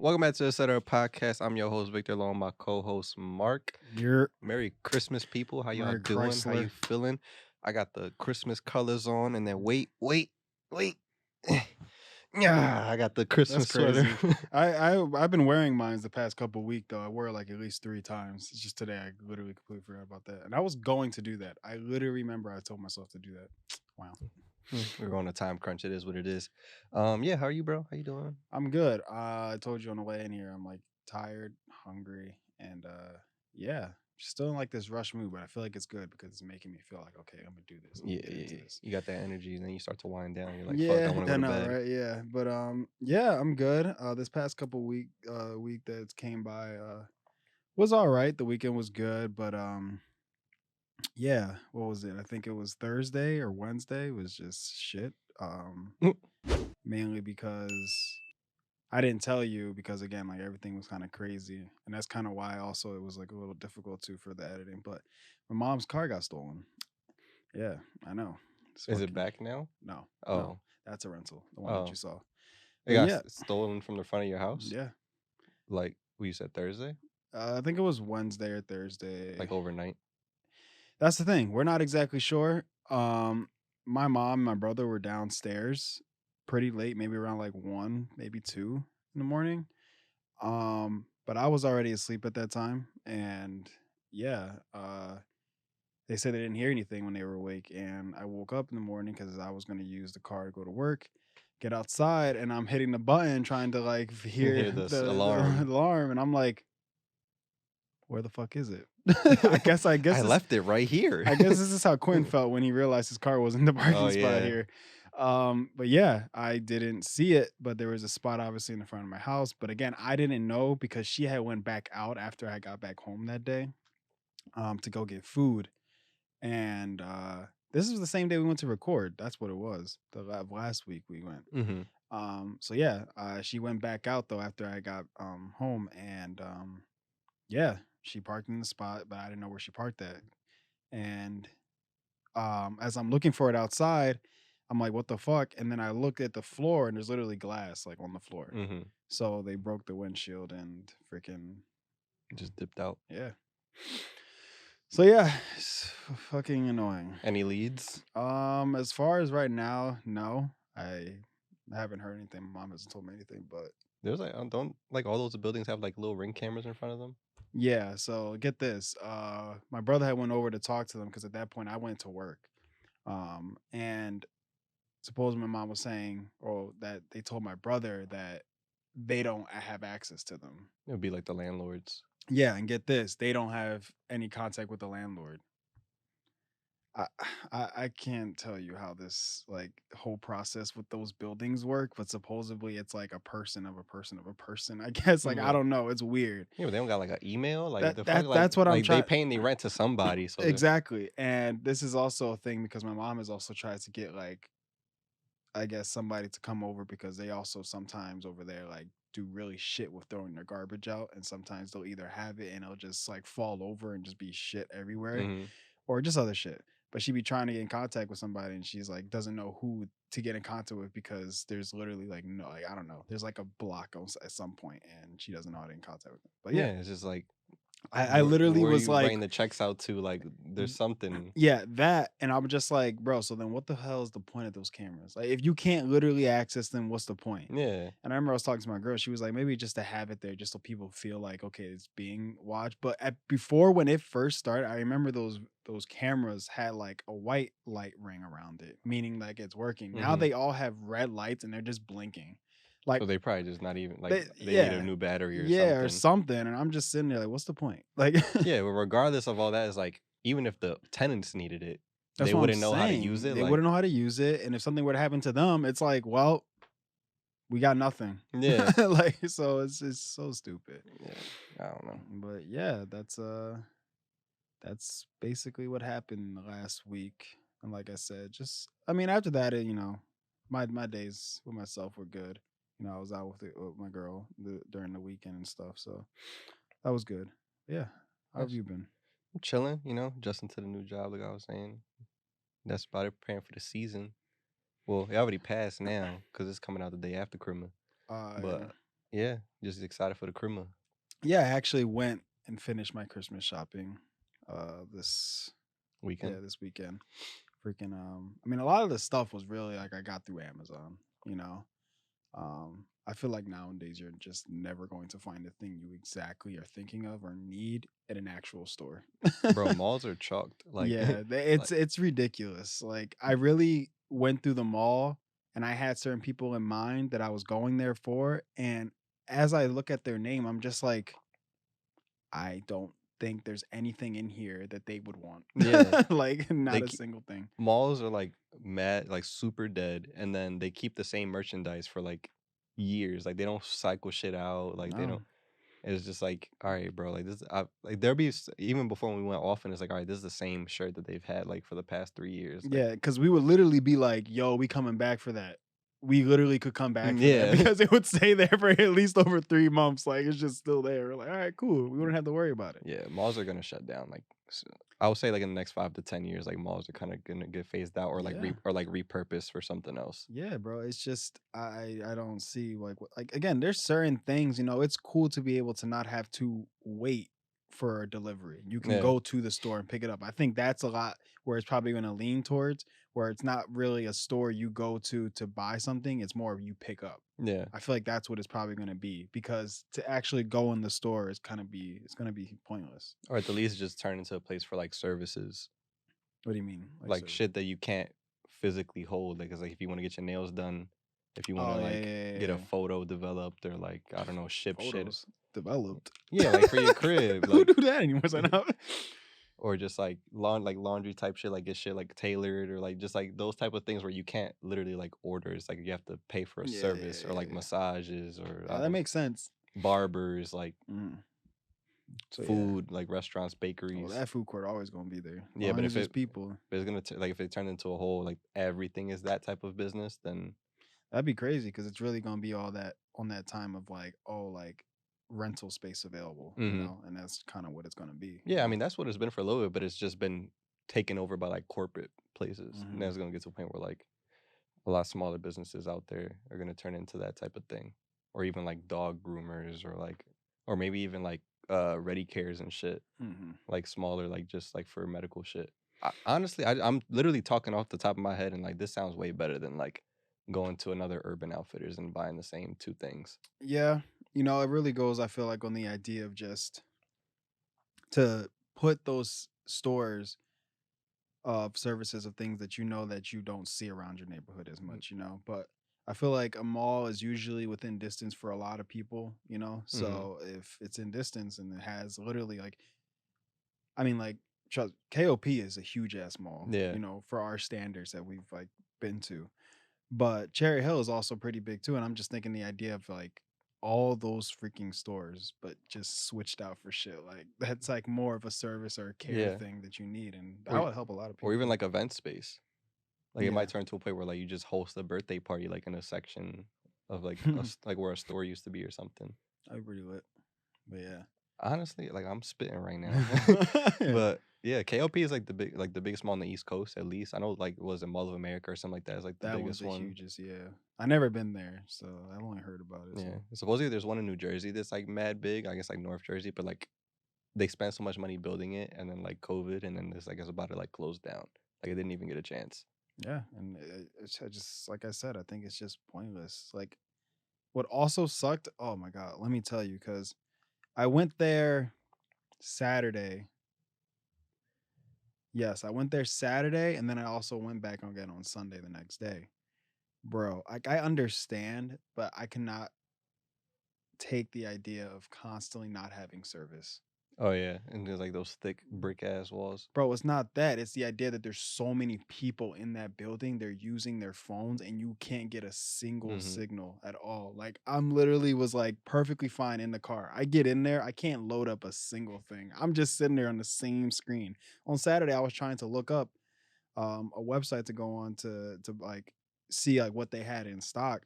Welcome back to the Center Podcast. I'm your host, Victor, along with my co-host, Mark. You're Merry Christmas, people. How y'all Merry doing? How you Chrysler. feeling? I got the Christmas colors on, and then wait. Yeah, I got the That's Christmas sweater. crazy. I've been wearing mine the past couple weeks though. I wore it like at least 3 times. It's just today I literally completely forgot about that. And I was going to do that. I literally remember I told myself to do that. Wow. We're on a time crunch. It is what it is. Yeah, how are you, bro? How you doing? I'm good. I told you on the way in here I'm like tired, hungry, and yeah, still in like this rush mood, but I feel like it's good because it's making me feel like okay, I'm gonna do this. I'm Yeah, gonna get yeah, into yeah. this. You got that energy, and then you start to wind down. You're like, fuck, I Yeah, want to go I to know, bed. right? Yeah, but yeah, I'm good. This past couple week that came by was all right. The weekend was good, but yeah, what was it? I think it was Thursday or Wednesday was just shit. Mainly because I didn't tell you because again, like everything was kind of crazy, and that's kind of why also it was like a little difficult too for the editing. But my mom's car got stolen. Yeah, I know. It's Is it fucking back now? no, no. Oh, That's a rental, the one that oh. you saw. It But got yeah, stolen from the front of your house? yeah. Like, what you said Thursday? I think it was Wednesday or Thursday. Like overnight? That's the thing. We're not exactly sure. My mom and my brother were downstairs pretty late, maybe around like 1, maybe 2 in the morning. But I was already asleep at that time. And yeah, they said they didn't hear anything when they were awake. And I woke up in the morning because I was going to use the car to go to work, get outside, and I'm hitting the button trying to like hear Hear this the alarm. alarm. And I'm like, where the fuck is it? I guess I this left it right here. I guess this is how Quinn felt when he realized his car was in the Oh parking spot yeah. here. But yeah, I didn't see it, but there was a spot obviously in the front of my house. But again, I didn't know because she had went back out after I got back home that day, to go get food. And this was the same day we went to record. That's what it was. Last week we went. Hmm. So yeah, she went back out though after I got home, and yeah, she parked in the spot, but I didn't know where she parked at. And as I'm looking for it outside, I'm like, what the fuck? And then I look at the floor and there's literally glass like on the floor. Hmm. So they broke the windshield and freaking Just dipped out. yeah. So yeah, it's fucking annoying. Any leads? As far as right now, no. I haven't heard anything. My mom hasn't told me anything, but There's like don't like all those buildings have like little ring cameras in front of them. yeah, so get this. My brother had went over to talk to them because at that point I went to work. And suppose my mom was saying, or that they told my brother that they don't have access to them. It would be like the landlords. Yeah, and get this, they don't have any contact with the landlord. I, I can't tell you how this like whole process with those buildings work, but supposedly it's like a person of a person of a person. I guess like I Yeah. don't know, it's weird. Yeah, but they don't got like an email. Like That the fuck, that that's what I'm like they trying. paying the rent to somebody. So Exactly, and this is also a thing because my mom has also tried to get like I guess somebody to come over because they also sometimes over there like do really shit with throwing their garbage out, and sometimes they'll either have it and it'll just like fall over and just be shit everywhere, hmm. or just other shit. But she be trying to get in contact with somebody and she's like doesn't know who to get in contact with because there's literally like no like I don't know there's like a block at some point and she doesn't know how to get in contact with them. But yeah, Yeah, it's just like I literally where was you like writing the checks out to. Like there's something. yeah, that, and I'm just like, bro, so then what the hell is the point of those cameras? Like, if you can't literally access them, what's the point? Yeah. And I remember I was talking to my girl. She was like, maybe just to have it there, just so people feel like, okay, it's being watched. But before when it first started, I remember those cameras had like a white light ring around it, meaning like it's working. Now Hmm. they all have red lights and they're just blinking. Like So they probably just not even like they, they need a yeah, new battery or yeah, or something. something. And I'm just sitting there like, what's the point? Like, Yeah, but regardless of all that, is like even if the tenants needed it, that's they what I'm wouldn't know how to use saying. it. They Like, wouldn't know how to use it. And if something were to happen to them, it's like, well, we got nothing. yeah, Like, so it's so stupid. yeah, I don't know. But yeah, that's basically what happened last week. And like I said, just I mean, after that, my days with myself were good. I was out with my girl during the weekend and stuff, so that was good. Yeah, how have That's you been? I'm chilling, adjusting to the new job, like I was saying. That's about it, preparing for the season. Well, it already passed now because it's coming out the day after Christmas. Yeah. But Yeah, just excited for the Christmas Yeah, I actually went and finished my Christmas shopping this weekend. this weekend. Freaking I mean a lot of the stuff was really like I got through Amazon, you know. I feel like nowadays you're just never going to find the thing you exactly are thinking of or need at an actual store. Bro, malls are chalked. Like, Yeah, like it's ridiculous. Like I really went through the mall and I had certain people in mind that I was going there for, and as I look at their name, I'm just like, I don't think there's anything in here that they would want. yeah, Like not they a keep, single thing. malls are like mad, like super dead, and then they keep the same merchandise for like years. Like they don't cycle shit out. Like they No. don't. It's just like, all right, bro. Like this, like there'll be even before when we went off, and it's like, all right, this is the same shirt that they've had like for the past 3 years. Like, Yeah, because we would literally be like, "Yo, we coming back for that." We literally could come back for that yeah, because it would stay there for at least over 3 months. Like it's just still there. We're like, all right, cool. We wouldn't have to worry about it. yeah. Malls are gonna shut down. Like, I would say like in the next 5 to 10 years, like malls are kind of gonna get phased out or like Yeah. repurposed for something else. Yeah, bro. It's just I don't see like like again, there's certain things, it's cool to be able to not have to wait for a delivery. You can Yeah, go to the store and pick it up. I think that's a lot where it's probably going to lean towards where it's not really a store you go to buy something, it's more of you pick up. yeah. I feel like that's what it's probably going to be because to actually go in the store is it's going to be pointless. Or at the least just turn into a place for like services, What do you mean? Like like so shit that you can't physically hold. Like, 'cause like if you want to get your nails done, if you want to Oh, yeah, like yeah, yeah, get a yeah. photo developed or like I don't know, ship shit. Photos developed. Yeah, like for your crib, Who like do that anymore? So now or just like laundry type shit, like get shit like tailored or like just like those type of things where you can't literally like order. It's like you have to pay for a Yeah, yeah, service or yeah, like yeah. massages or I Yeah, don't that know, makes sense. barbers, like Mhm. So yeah, food, like restaurants, well, bakeries. that food court always gonna be there. As Yeah, long but as there's people, if it's gonna like if it turned into a whole like everything is that type of business, then that'd be crazy because it's really gonna be all that on that time of like, oh, like rental space available, mhm. and that's kind of what it's gonna be, Yeah, I mean that's what it's been for a little bit, but it's just been taken over by like corporate places. And then Hmm. it's gonna get to a point where like a lot smaller businesses out there are gonna turn into that type of thing. Or even like dog groomers or like or maybe even like ready cares and shit. Hmm. Like smaller, like just like for medical shit. Honestly, I'm literally talking off the top of my head and like this sounds way better than like going to another Urban Outfitters and buying the same two things. Yeah, it really goes. I feel like on the idea of just to put those stores of services of things that that you don't see around your neighborhood as much, but I feel like a mall is usually within distance for a lot of people, Mm-hmm. so if it's in distance and it has literally like I mean like trust KOP is a huge ass mall, Yeah. for our standards that we've like been to, but Cherry Hill is also pretty big too, and I'm just thinking the idea of like all those freaking stores, but just switched out for shit. Like that's like more of a service or a care Yeah. thing that you need, and that Or would help a lot of or even people. like event space. Like it Yeah. might turn to a point where like you just host a birthday party like in a section of like like where a store used to be or something. That'd be pretty lit. But yeah. Honestly, like I'm spitting right now. But yeah, KLP is like the biggest mall on the East Coast at least. I know like was it Mall of America or something like that is like the That one's biggest the one. hugest, yeah. I never been there, so I've only heard about it. Yeah. So Supposedly there's one in New Jersey that's like mad big. I guess like North Jersey, but like they spent so much money building it and then like COVID and then it's about to like close down. Like it didn't even get a chance. yeah, and it's just like I said, I think it's just pointless. Like what also sucked, oh my god, let me tell you, because I went there Saturday. Yes, I went there Saturday, and then I also went back again on Sunday the next day. Bro, like I understand, but I cannot take the idea of constantly not having service. Oh yeah. And there's like those thick brick ass walls. Bro, it's not that. It's the idea that there's so many people in that building. They're using their phones and you can't get a single Mm-hmm. signal at all. Like I'm literally was like perfectly fine in the car. I get in there, I can't load up a single thing. I'm just sitting there on the same screen. On Saturday, I was trying to look up a website to go on to like see like what they had in stock,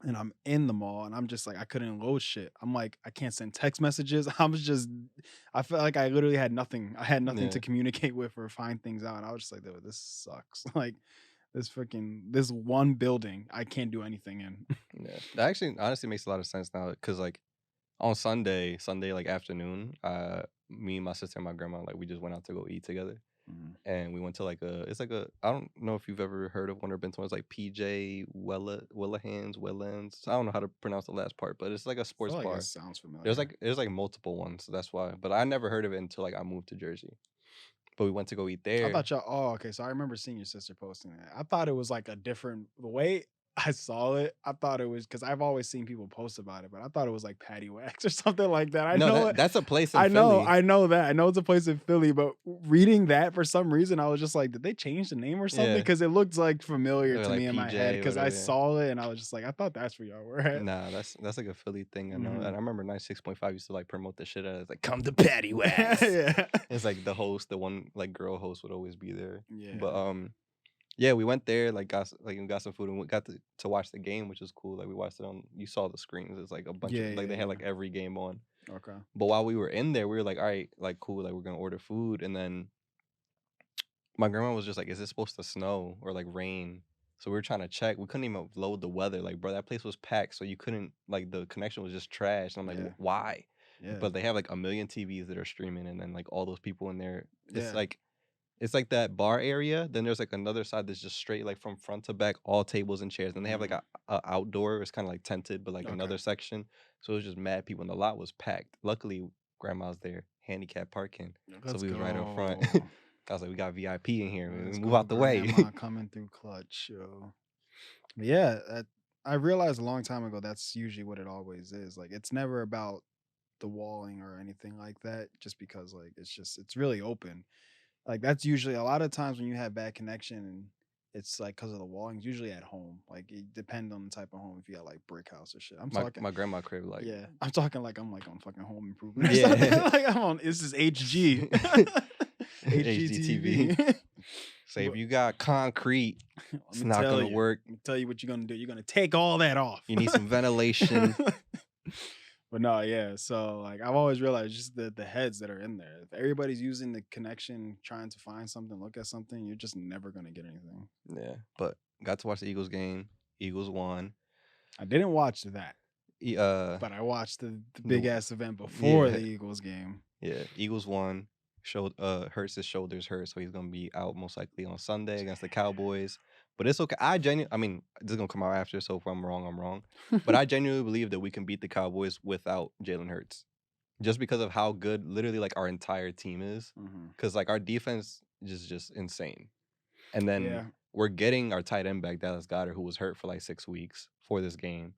and I'm in the mall and I'm just like I couldn't load shit. I'm like I can't send text messages. I felt like I literally had nothing. I had nothing Yeah. to communicate with or find things out. And I was just like, dude, this sucks. Like this one building I can't do anything in. Yeah, that actually honestly makes a lot of sense now because like on Sunday like afternoon, me, my sister, and my grandma like we just went out to go eat together, Mhm. and we went to like it's like a I don't know if you've ever heard of one or been to one. It's like PJ Wellens. I don't know how to pronounce the last part, but it's like a I feel sports like it bar. sounds There's familiar. like there's like multiple ones, so that's why. But I never heard of it until like I moved to Jersey. But we went to go eat I there. thought y'all oh, okay, so I remember seeing your sister posting that. I thought it was like a different the way I saw it, I thought it was because 'cause I've always seen people post about it, but I thought it was like Patty Wax or something like that. I No, know it that's a place in Philly. I know that. I know it's a place in Philly, but reading that for some reason, I was just like, "Did they change the name or something?" Yeah, Because it looked like familiar or to like me in my head PJ, because I whatever. Yeah. saw it and I was just like, "I thought that's where y'all were at." Nah, that's like a Philly thing, I know. And I Mhm. remember 96.5 used to like promote the shit out of it. It's like, come to Patty Wax. Yeah. It's like the host, the one like girl host would always be there. But Yeah. yeah, we went there, like like we got some food and we got to watch the game, which was cool. Like we watched it on you saw the screens. It's like a bunch of Yeah, like yeah, they had yeah. like every game on. Okay. But while we were in there, we were like, all right, like cool, like we're gonna order food. And then my grandma was just like, is it supposed to snow or like rain? So we were trying to check. We couldn't even load the weather. Like, bro, that place was packed. So you couldn't like the connection was just trash. And I'm like, Yeah. Why?" Yeah. But they have like a million TVs that are streaming and then like all those people in there. Yeah. It's like that bar area. Then there's like another side that's just straight like from front to back, all tables and chairs. Then they have like Mhm. a outdoor. It's kind of like tented, but like Okay. another section. So it was just mad people, and the lot was packed. Luckily, grandma's there, handicap parking, so Let's we was right up front. go. I was like, we got VIP in here. Let's Move go, out the way. grandma coming through clutch, yo. But yeah, I realized a long time ago that's usually what it always is. Like it's never about the walling or anything like that, just because like it's really open. Like that's usually a lot of times when you have bad connection and it's like because of the walling, it's usually at home. Like it depends on the type of home if you got like brick house or shit. I'm my talking my grandma crib like yeah, I'm talking like I'm like on fucking home improvement or something. yeah. Like I'm on this is HG. HGTV. HGTV. Say if But you got concrete, let it's me not tell gonna you. work. Let me tell you what you're gonna do. You're gonna take all that off. You need some ventilation. But no, yeah. So like I've always realized just the heads that are in there. If everybody's using the connection, trying to find something, look at something, you're just never gonna get anything. Yeah, but got to watch the Eagles game. Eagles won. I didn't watch that, E- uh, but I watched the big the ass event before yeah, the Eagles game. yeah. Eagles won. Hurts his shoulders hurt, so he's gonna be out most likely on Sunday against the Cowboys. But it's okay. I mean, this is gonna come out after, so if I'm wrong, I'm wrong. But I genuinely believe that we can beat the Cowboys without Jalen Hurts, just because of how good, literally, like our entire team is. Mhm. Because like our defense is just insane, and then Yeah, we're getting our tight end back, Dallas Goddard, who was hurt for like 6 weeks for this game.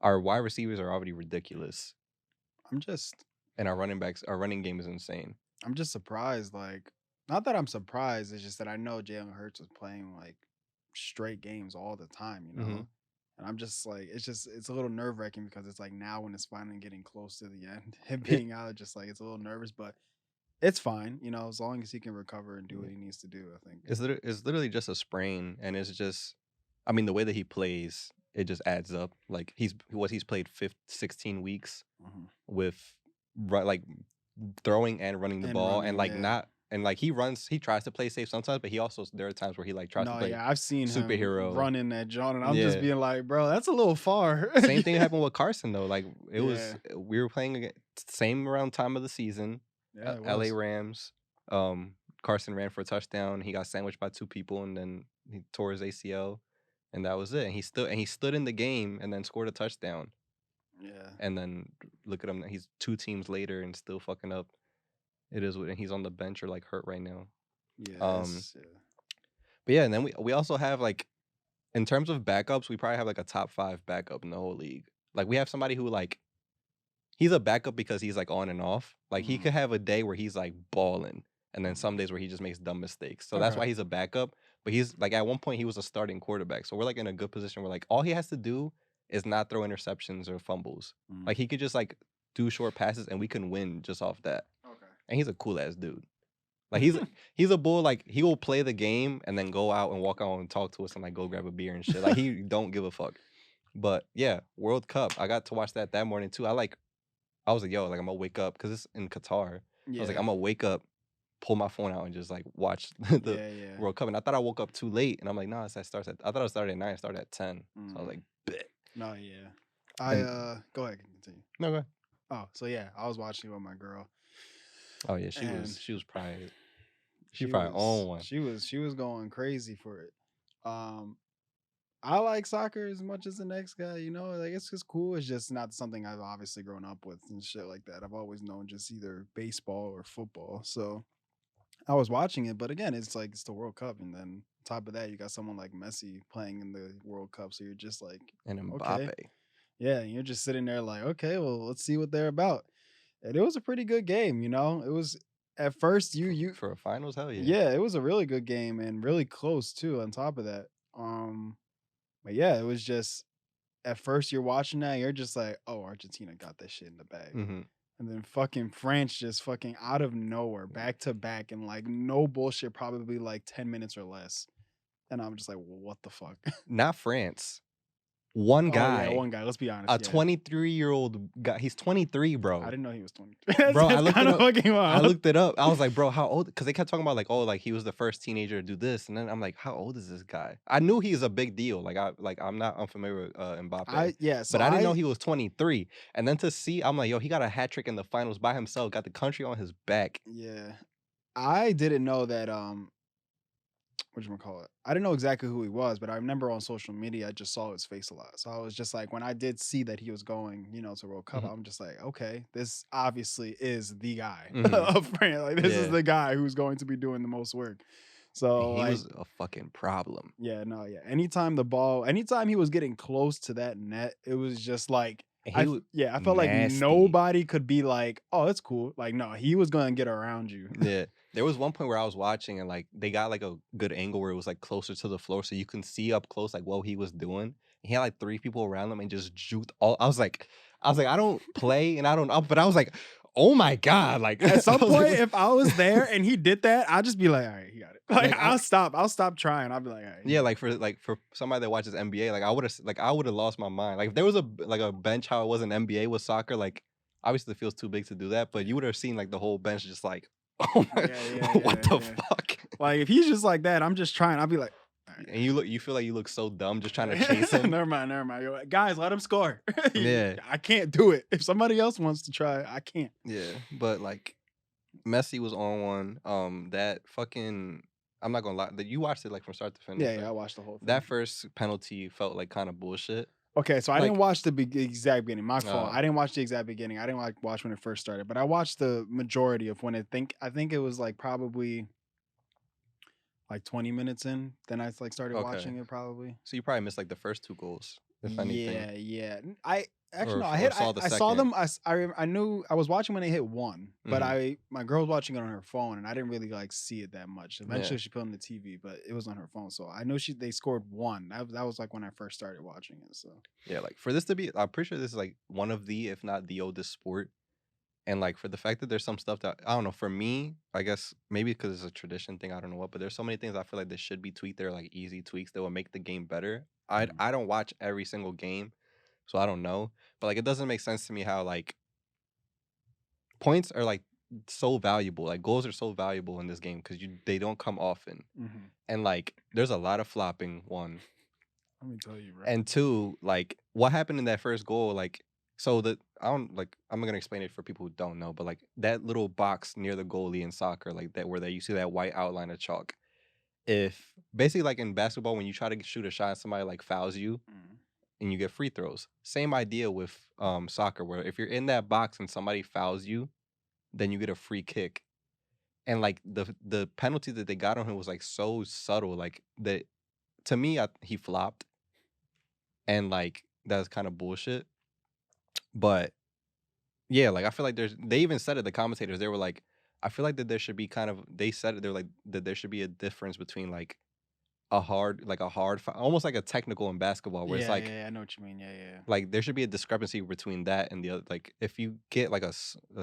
Our wide receivers are already ridiculous, I'm just and our running game is insane. I'm just surprised. Like, not that I'm surprised. It's just that I know Jalen Hurts was playing like straight games all the time. You Hmm. know. And I'm just like, it's a little nerve wracking because it's like now when it's finally getting close to the end, him It, being out, just like it's a little nervous, but it's fine, you know, as long as he can recover and do what he needs to do, I think. it's literally just a sprain, and it's just, I mean, the way that he plays, it just adds up. Like he's played 16 weeks Mhm. with like throwing and running the And ball, and running, like yeah. not and like he tries to play safe sometimes, but he also there are times where he like tries to No, play yeah, I've seen him superhero. running that John, and I'm just Yeah. being like, bro, that's a little far. Same thing happened with Carson though. Like it was Yeah, we were playing same around time of the season, yeah, it LA was. Rams. Carson ran for a touchdown. He got sandwiched by two people, and then he tore his ACL, and that was it. And he stood in the game and then scored a touchdown. Yeah, And then look at him. He's two teams later and still fucking up. It is what, and he's on the bench or like hurt right now. yeah, Um, it's yeah. but yeah, and then we also have like in terms of backups, we probably have like a top 5 backup in the whole league. Like we have somebody who like he's a backup because he's like on and off. Like he Mhm, could have a day where he's like balling, and then some mhm. days where he just makes dumb mistakes. So that's Okay. why he's a backup. But he's like at one point he was a starting quarterback. So we're like in a good position where like all he has to do is not throw interceptions or fumbles. Mhm. Like he could just like do short passes and we can win just off that. And he's a cool ass dude. Like Okay. he's a bull. Like he will play the game and then go out and walk out and talk to us and like go grab a beer and shit. Like he don't give a fuck. But yeah, World Cup. I got to watch that morning too. I was like, yo, like I'm gonna wake up because it's in Qatar. I was like, Yeah. I'm gonna wake up pull my phone out and just like watch the Yeah, yeah. World Cup. And I thought I woke up too late, and I'm like, nah, it starts at. I thought it started at 9. It started at 10. So I was Mm. like, bleh. No, yeah. And Go ahead, continue. no, go ahead. Oh, so yeah, I was watching with my girl, Oh yeah, and she was probably she on was one. she was going crazy for it. Um, I like soccer as much as the next guy, you know, like it's just cool. It's just not something I've obviously grown up with and shit like that. I've always known just either baseball or football. So I was watching it, but again, it's like it's the World Cup, and then on top of that, you got someone like Messi playing in the World Cup. So you're just like, And okay, Mbappe yeah, and you're just sitting there like, okay, well, let's see what they're about. And it was a pretty good game, you know. It was at first for a finals, hell yeah. yeah, it was a really good game and really close too. On top of that, but yeah, it was just at first you're watching that, you're just like, oh, Argentina got that shit in the bag. Hmm. And then fucking France just fucking out of nowhere, back to back, and like no bullshit, probably like 10 minutes or less. And I'm just like, well, what the fuck? Not France. One Oh yeah, guy, one guy. Let's be honest. a Yeah. 23-year-old guy. He's 23, I bro. didn't know he was 23. That's, Bro, I that's looked it kind of up. fucking I wild. looked it up. I was like, bro, how old? Because they kept talking about like, oh, like he was the first teenager to do this, and then I'm like, how old is this guy? I knew he's a big deal. I'm not unfamiliar with Mbappe, So but I didn't know he was 23. And then to see, I'm like, yo, he got a hat trick in the finals by himself, got the country on his back. yeah, I didn't know that whatchamacallit, I didn't know exactly who he was, but I remember on social media I just saw his face a lot. So I was just like, when I did see that he was going, you know, to World Cup, Mhm. I'm just like, okay, this obviously is the guy Mhm. of France. Like this is Yeah, the guy who's going to be doing the most work. and So he like, was a fucking problem. yeah, no, yeah. Anytime he was getting close to that net, it was just like And he was yeah, I felt like nasty. nobody could be like, oh, it's cool. Like, no, he was gonna get around you. Yeah. There was one point where I was watching and like they got like a good angle where it was like closer to the floor so you can see up close like what he was doing. He had like 3 people around him and just juked all. I was like, I don't play and I don't but I was like, oh my God. Like At I some was point, like, if I was there and he did that, I'd just be like, all right, he got it. Like, like I, I'll stop trying. I'll be like, all right, he yeah, got it. like for somebody that watches NBA, like I would have lost my mind. Like if there was a bench how it was in NBA with soccer, like obviously it feels too big to do that, but you would have seen like the whole bench just like, oh my, Yeah, yeah, what yeah, the yeah. fuck? Like, if he's just like that, I'm just trying. I'll be like, all right. And you feel like you look so dumb just trying to chase him. Never mind, never mind. Yo, guys, let him score. Yeah. I can't do it. If somebody else wants to try, I can't. Yeah, but like Messi was on one. That fucking I'm not gonna lie. That you watched it like from start to finish, Yeah, yeah, right? I watched the whole thing. That first penalty felt like kind of bullshit. Okay, so I didn't Like, watch the exact beginning. My fault. uh, I didn't watch the exact beginning. I didn't like watch when it first started, but I watched the majority of when I think it was like probably like 20 minutes in. Then I like started okay. watching it probably. So you probably missed like the first 2 goals, if anything, Yeah, yeah. I actually or no, or saw the I saw second. them. I knew I was watching when they hit one, but Mhm. my girl was watching it on her phone, and I didn't really like see it that much. Yeah, Eventually, she put it on the TV, but it was on her phone, so I know they scored one. That was like when I first started watching it. So yeah. Like for this to be, I'm pretty sure this is like one of the, if not the oldest sport. And like for the fact that there's some stuff that I don't know, for me, I guess maybe because it's a tradition thing, I don't know what, but there's so many things I feel like they should be tweaked. They're like easy tweaks that will make the game better. Mhm. I don't watch every single game, so I don't know. But like it doesn't make sense to me how like points are like so valuable. Like goals are so valuable in this game because they don't come often. Mhm. And like there's a lot of flopping, one. Let me tell you, bro. And two, like what happened in that first goal, like so the I don't like I'm gonna explain it for people who don't know, but like that little box near the goalie in soccer, like that where you see that white outline of chalk. If basically like in basketball, when you try to shoot a shot and somebody like fouls you Mhm. and you get free throws. Same idea with soccer, where if you're in that box and somebody fouls you, then you get a free kick. And like the penalty that they got on him was like so subtle, like that to me he flopped and like that's kind of bullshit. But yeah, like I feel like they even said it, the commentators, they were like, I feel like that there should be kind of they said it, they're like that there should be a difference between like a hard almost like a technical in basketball where it's Yeah, yeah, yeah, I know what you mean. Yeah, yeah. like there should be a discrepancy between that and the other like if you get like a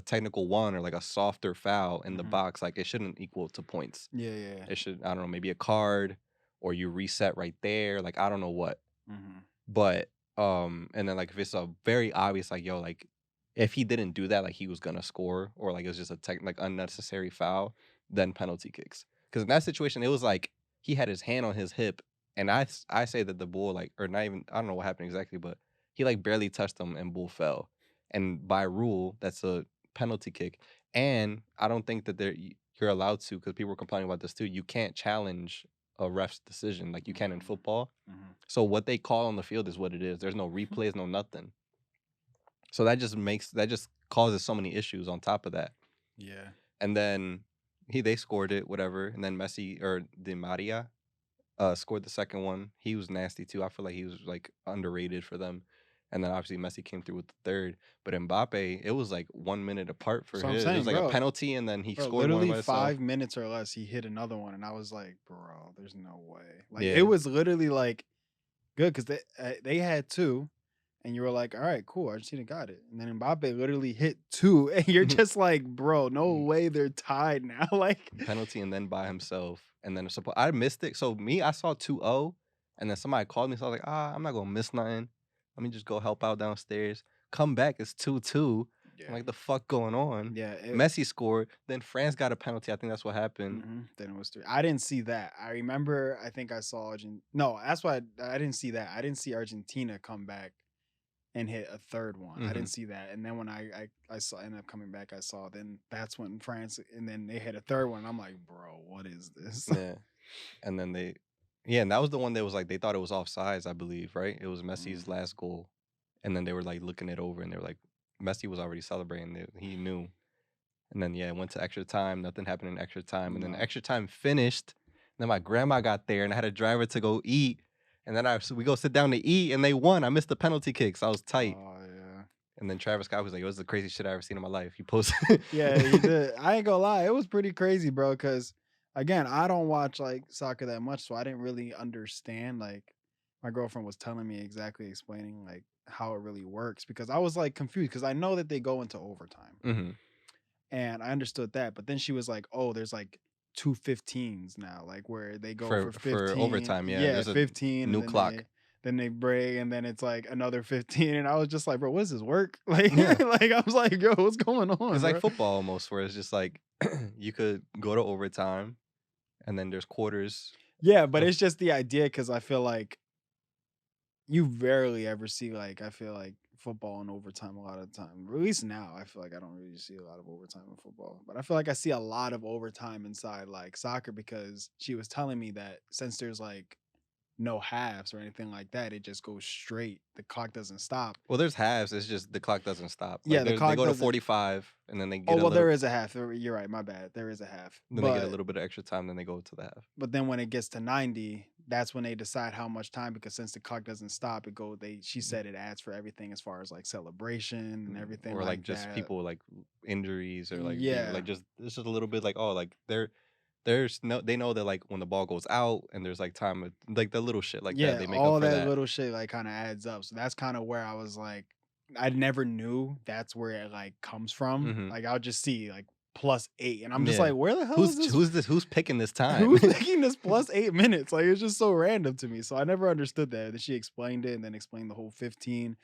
technical one or like a softer foul in the Mhm. box, like it shouldn't equal to points. Yeah, yeah. It should, I don't know, maybe a card or you reset right there, like I don't know what. Mhm. But and then like if it's a very obvious like yo like if he didn't do that like he was gonna score or like it was just a like unnecessary foul, then penalty kicks. Because in that situation, it was like he had his hand on his hip, and I say that the bull like or not even I don't know what happened exactly, but he like barely touched him and bull fell, and by rule that's a penalty kick. And I don't think that you're allowed to because people were complaining about this too. You can't challenge a ref's decision like you can in Mhm. football. Mhm. So what they call on the field is what it is. There's no replays, no nothing. So that just causes so many issues on top of that. Yeah. And then they scored it, whatever. And then Messi or Di Maria scored the second one. He was nasty too. I feel like he was like underrated for them. And then obviously Messi came through with the third. But Mbappe, it was like 1 minute apart for So I'm his. It was saying, like a bro, penalty, and then he scored one literally by himself. 5 minutes or less, he hit another one, and I was like, bro, there's no way. Like it Yeah. was literally like good because they had two, and you were like, all right, cool, Argentina got it, and then Mbappe literally hit two, and you're just like, bro, no way, they're tied now. Like, Penalty and then by himself. And then I missed it. So me, I saw 2-0, and then somebody called me. So I was like, I'm not gonna miss nothing. Let me just go help out downstairs. Come back, it's 2-2. I'm yeah, like, the fuck going on? yeah. Messi scored. Then France got a penalty. I think that's what happened. Then it was three. I didn't see that. I remember. I think I saw Argentina. No, that's why I didn't see that. I didn't see Argentina come back and hit a third one. I Hmm. didn't see that. And then when I saw ended up coming back, I saw then that's when France and then they hit a third one. I'm like, bro, what is this? Yeah. And then and that was the one that was like they thought it was offsides, I believe, right? It was Mm. Messi's last goal. And then they were like looking it over, and they were like, Messi was already celebrating. He knew. And then it went to extra time. Nothing happened in extra time. And then the No. extra time finished. Then my grandma got there, and I had a driver to go eat. And then so we go sit down to eat, and they won. I missed the penalty kicks. I was tight. Oh yeah. And then Travis Scott was like, "It was the craziest shit I ever seen in my life." He posted. Yeah, he did. I ain't gonna lie, it was pretty crazy, bro. Because again, I don't watch like soccer that much, so I didn't really understand. Like, my girlfriend was telling me exactly, explaining like how it really works because I was like confused because I know that they go into overtime Hmm. and I understood that, but then she was like, "Oh, there's like two 15s now, like where they go for For 15, overtime, yeah. yeah, There's a 15, and new clock. then they break, and then it's like another 15." And I was just like, "Bro, what does this work?" Like, Yeah, like I was like, "Yo, what's going on, it's like bro?" football almost, where it's just like you could go to overtime, and then there's quarters Yeah, but of. it's just the idea because I feel like you rarely ever see like I feel like football in overtime a lot of the time. At least now, I feel like I don't really see a lot of overtime in football. But I feel like I see a lot of overtime inside like soccer because she was telling me that since there's like no halves or anything like that, it just goes straight. The clock doesn't stop. Well, there's halves. It's just the clock doesn't stop. Like Yeah, the they clock go to doesn't. 45, and then they Oh get a well, little. there is a half. You're right. My bad. There is a half. Then they get a little bit of extra time. Then they go to the half. But then when it gets to 90, that's when they decide how much time because since the clock doesn't stop, it go they she Mm, said it adds for everything as far as like celebration and everything or like like just that. people with, like injuries or like being Yeah. like just it's just a little bit like oh like there's no they know that like when the ball goes out and there's like time like the little shit like that Yeah, they make up all for that that. little shit like kind of adds up. So that's kind of where I was like I never knew that's where it like comes from. Hmm. Like I'll just see like +8 and I'm just Yeah. like where the hell is this Who's picking this time? who's making this +8 minutes? Like it's just so random to me. So I never understood that. Then she explained it and then explained the whole 15.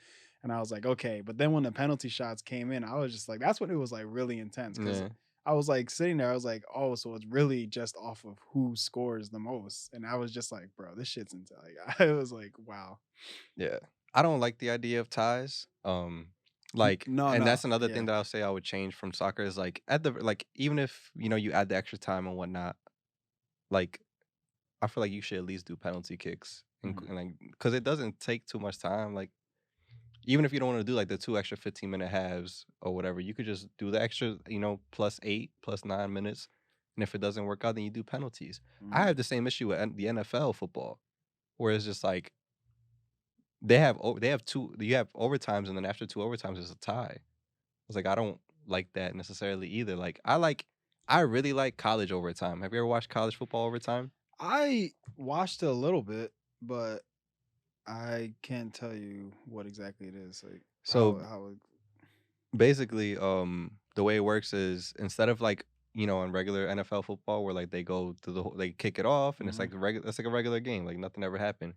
And I was like, okay. But then when the penalty shots came in, I was just like, that's when it was like really intense. Cause Yeah. I was like sitting there, I was like, oh, so it's really just off of who scores the most. And I was just like, bro, this shit's into like I was like, wow. Yeah. I don't like the idea of ties. Like, No, and no. that's another thing Yeah. that I'll say I would change from soccer is like at the like even if you add the extra time and whatnot, like I feel like you should at least do penalty kicks Mhm. and like because it doesn't take too much time. Like even if you don't want to do like the two extra 15-minute halves or whatever, you could just do the extra +8 +9 minutes, and if it doesn't work out, then you do penalties. I Mhm. have the same issue with the NFL football, where it's just like they have two you have overtimes and then after two overtimes it's a tie. It's like I don't like that necessarily either. Like I really like college overtime. Have you ever watched college football overtime? I watched it a little bit, but I can't tell you what exactly it is. Like So how it basically, the way it works is instead of like in regular NFL football where like they go to they kick it off and it's Mhm. like it's like a regular game, like nothing ever happened.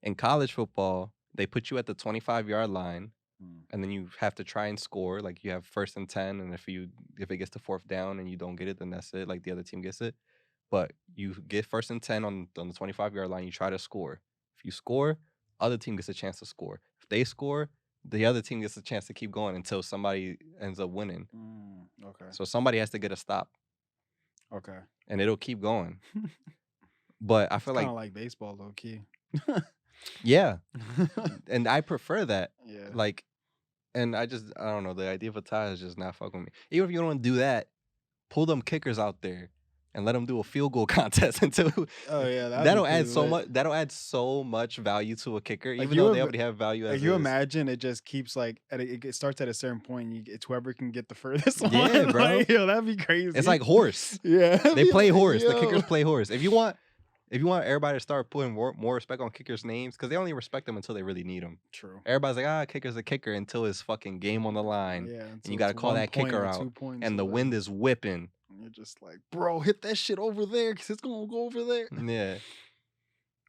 In college football, they put you at the 25-yard line Mm. and then you have to try and score. Like you have first and 10, and if you if it gets to 4th down and you don't get it, then that's it. Like the other team gets it. But you get 1st and 10 on the 25-yard line. You try to score. If you score, other team gets a chance to score. If they score, the other team gets a chance to keep going until somebody ends up winning. Okay. So somebody has to get a stop, Okay. and it'll keep going. But I feel Kind like, of like baseball, low key. yeah, and I prefer that. Yeah. Like, and I don't know. The idea of a tie is just not fucking with me. Even if you don't want to do that, pull them kickers out there and let them do a field goal contest until Oh yeah, that'll add so much. That'll add so much value to a kicker, Like, even you though they ima- already have value as Like you is. imagine it just keeps like it starts at a certain point. It's whoever can get the furthest one. Yeah, bro. Like, yo, that'd be crazy. It's like horse. Yeah, They be play like, horse. The yo. kickers play horse. If you want everybody to start putting more respect on kickers' names, because they only respect them until they really need them. True. Everybody's like, kicker's a kicker until it's fucking game on the line. Yeah, And you got to call that kicker out. And the wind is whipping. And you're just like, bro, hit that shit over there because it's gonna go over there. Yeah.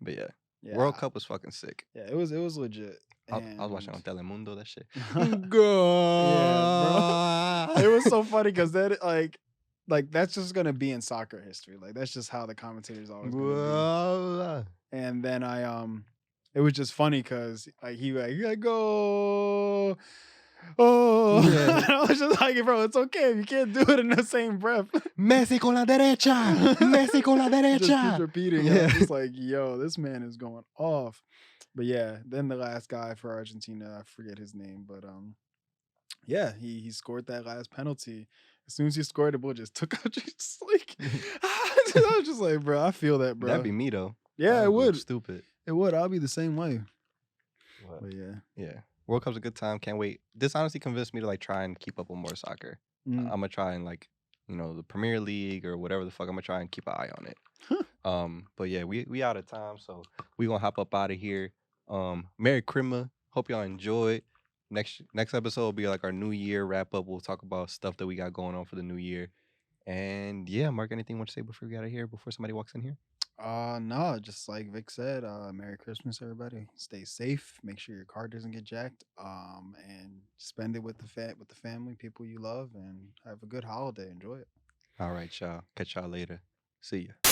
But yeah. Yeah, World Cup was fucking sick. Yeah, it was legit. I was watching on Telemundo, that shit. Yeah, bro. It was so funny because that like that's just gonna be in soccer history. Like that's just how the commentators always gonna be. And then it was just funny because like he like go. Oh, Yeah. I was just like, bro, it's okay if you can't do it in the same breath. Messi con la derecha, Messi con la Just keeps derecha. repeating. Yeah. Yeah. I'm just like, yo, this man is going off. But yeah, then the last guy for Argentina, I forget his name, but yeah, he scored that last penalty. As soon as he scored, the ball just took out. Just like, I was just like, bro, I feel that, bro. That'd be me though. Yeah, it would. Stupid. It would. I'll be the same way. What? But yeah. Yeah. World Cup's a good time. Can't wait. This honestly convinced me to like try and keep up with more soccer. Mm. I'm gonna try and like, the Premier League or whatever the fuck. I'm gonna try and keep an eye on it. But yeah, we out of time, so we gonna hop up out of here. Merry Christmas. Hope y'all enjoyed. Next episode will be like our New Year wrap up. We'll talk about stuff that we got going on for the new year. And yeah, Mark, anything you want to say before we get out of here? Before somebody walks in here? No, just like Vic said, Merry Christmas, everybody. Stay safe. Make sure your car doesn't get jacked. And spend it with the family, people you love, and have a good holiday. Enjoy it. All right, y'all. Catch y'all later. See ya.